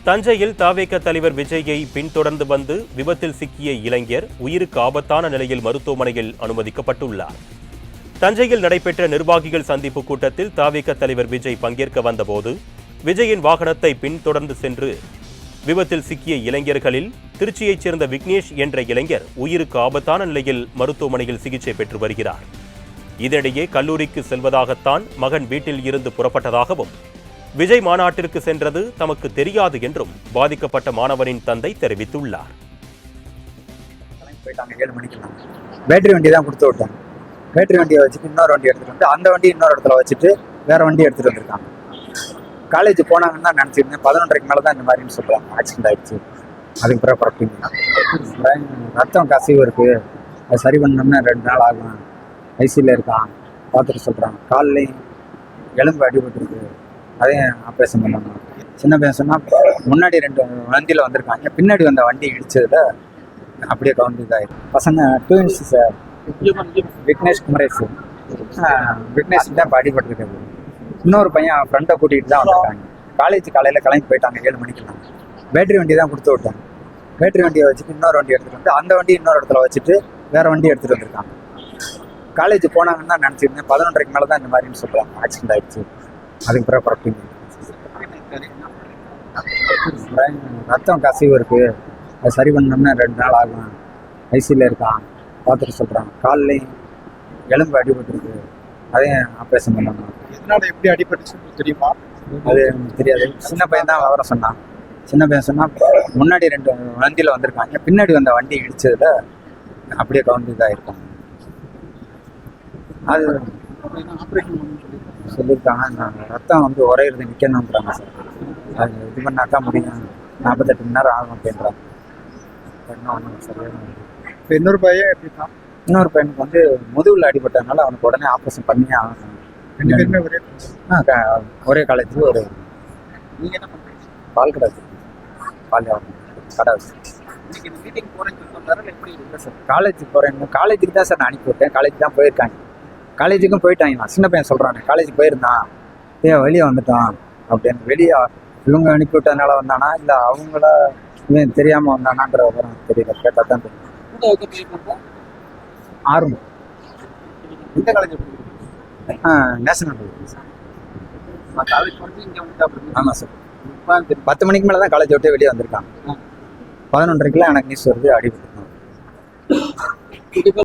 தஞ்சையில் தவேக தலைவர் விஜயை பின்தொடர்ந்து வந்து விபத்தில் சிக்கிய இளைஞர் உயிருக்கு ஆபத்தான நிலையில் மருத்துவமனையில் அனுமதிக்கப்பட்டுள்ளார். தஞ்சையில் நடைபெற்ற நிர்வாகிகள் சந்திப்பு கூட்டத்தில் தவேக தலைவர் விஜய் பங்கேற்க வந்தபோது விஜயின் வாகனத்தை பின்தொடர்ந்து சென்று விபத்தில் சிக்கிய இளைஞர்களில் திருச்சியைச் சேர்ந்த விக்னேஷ் என்ற இளைஞர் உயிருக்கு ஆபத்தான நிலையில் மருத்துவமனையில் சிகிச்சை பெற்று வருகிறார். இதனிடையே கல்லூரிக்கு செல்வதாகத்தான் மகன் வீட்டில் இருந்து புறப்பட்டதாகவும் விஜய் மாநாட்டிற்கு சென்றது தமக்கு தெரியாது என்றும் பாதிக்கப்பட்ட மாணவனின் தந்தை தெரிவித்துள்ளார். பேட்டரி வண்டி தான் கொடுத்து விட்டாங்க. பேட்டரி வண்டியை வச்சுட்டு இன்னொரு வண்டி எடுத்துட்டு வந்து அந்த வண்டி இன்னொரு இடத்துல வச்சுட்டு வேற வண்டி எடுத்துட்டு வந்திருக்காங்க. காலேஜ் போனாங்கன்னு தான் நினச்சிருந்தேன். 11:30 மேலே தான் இந்த மாதிரின்னு சொல்கிறாங்க. ஆக்சிடென்ட் ஆயிடுச்சு. அதுக்கு பிறகு புறப்பட்டீங்க. ரத்தம் கசிவு இருக்குது, அது சரி பண்ணோம்னா 2 நாள் ஆகும். ஐசியில் இருக்கான், பார்த்துட்டு சொல்கிறாங்க. காலையும் எலும்பு அடிபட்டுருக்கு, அதையும் ஆப்ரேஷன் பண்ணாங்க. சின்ன பையன் சொன்னால் முன்னாடி 2 வண்டியில் வந்திருக்காங்க, பின்னாடி வந்த வண்டி இடிச்சதில் அப்படியே கவுண்ட் இதாகிடும். பசங்க ட்வின்ஸ் சார், விக்னேஷ் குமரேஷ். விக்னேஷ் தான் இப்போ அடிபட்டுருக்காரு. இன்னொரு பையன் ஃப்ரெண்டை கூட்டிகிட்டு தான் வந்திருக்காங்க. காலேஜ் காலையில் கிளம்பி போயிட்டாங்க 7 மணிக்கெல்லாம். பேட்டரி வண்டி தான் கொடுத்து விட்டாங்க. பேட்டரி வண்டியை வச்சுட்டு இன்னொரு வண்டி எடுத்துகிட்டு வந்து அந்த வண்டி இன்னொரு இடத்துல வச்சுட்டு வேற வண்டி எடுத்துகிட்டு வந்திருக்காங்க. காலேஜ் போனாங்கன்னு தான் நினச்சிருந்தேன். 11:30 மேலே தான் இந்த மாதிரின்னு சொல்கிறாங்க. ஆக்சிடென்ட் ஆயிடுச்சு. அதுக்கு பிறகு புறப்பட்டீங்க. ரத்தம் கசிவு இருக்குது, அது சரி பண்ணோம்னா 2 நாள் ஆகும். ஐசியில் இருக்கான், பார்த்துட்டு சொல்கிறாங்க. காலையும் எலும்பு அடிபட்டுருக்கு, அதையும் ஆப்ரேஷன் பண்ணாங்க. எதனால எப்படி அடிபட்டுச்சுன்னு தெரியுமா? அது தெரியாது. சின்ன பையன் தான் விவரம் சொன்னான். சின்ன பையன் சொன்னால் முன்னாடி 2 வண்டியில் வந்திருக்காங்க, பின்னாடி வந்த வண்டி இடிச்சதில் அப்படியே கவுண்ட் இதாகிருக்காங்க. அது ஆப்ரேஷன் சொல்லியிருக்காங்க. ரத்தம் வந்து உரையிறது நிற்கணுன்றாங்க சார். அது இது பண்ணாக்கா முடியும், 48 மணி நேரம் ஆகும் அப்படின்றாங்க. இன்னும் ஒன்றும் சரியான. இப்போ இன்னொரு பையன் எப்படின்னா, இன்னொரு பையனுக்கு வந்து முதுகில் அடிபட்டதுனால அவனுக்கு உடனே ஆப்ரேஷன் பண்ணியே ஆகணும். 2 பேருமே ஒரே காலேஜ். ஒரு நீங்க என்ன பண்றீங்க? பால் கடை பால் கடை வச்சு இன்னைக்கு இந்த மீட்டிங் போறேன்னு சொன்னாரு. எப்படி இல்லை சார்? காலேஜ் போகிறேன். காலேஜுக்கு தான் சார் நான் அனுப்பி விட்டேன். காலேஜ் தான் போயிருக்காங்க. காலேஜுக்கும் போயிட்டாங்களா. சின்ன பையன் சொல்கிறாங்க காலேஜ் போயிருந்தான், வெளியே வந்துட்டான் அப்படின்னு. வெளியே இவங்க அனுப்பி விட்டதுனால வந்தானா இல்லை அவங்கள இவன் தெரியாமல் வந்தானான்ற விவரம் தெரியல. கேட்டால் தான் தெரியும். ஆர்வம் எந்த காலேஜ்? நேஷனல் சார் காலேஜ் வந்து இங்கே வந்து ஆமாம் சார். 10 மணிக்கு மேலே தான் காலேஜ் விட்டு வெளியே வந்திருக்காங்க. 11:30 எனக்கு நியூஸ் வருது அடிபட்டு.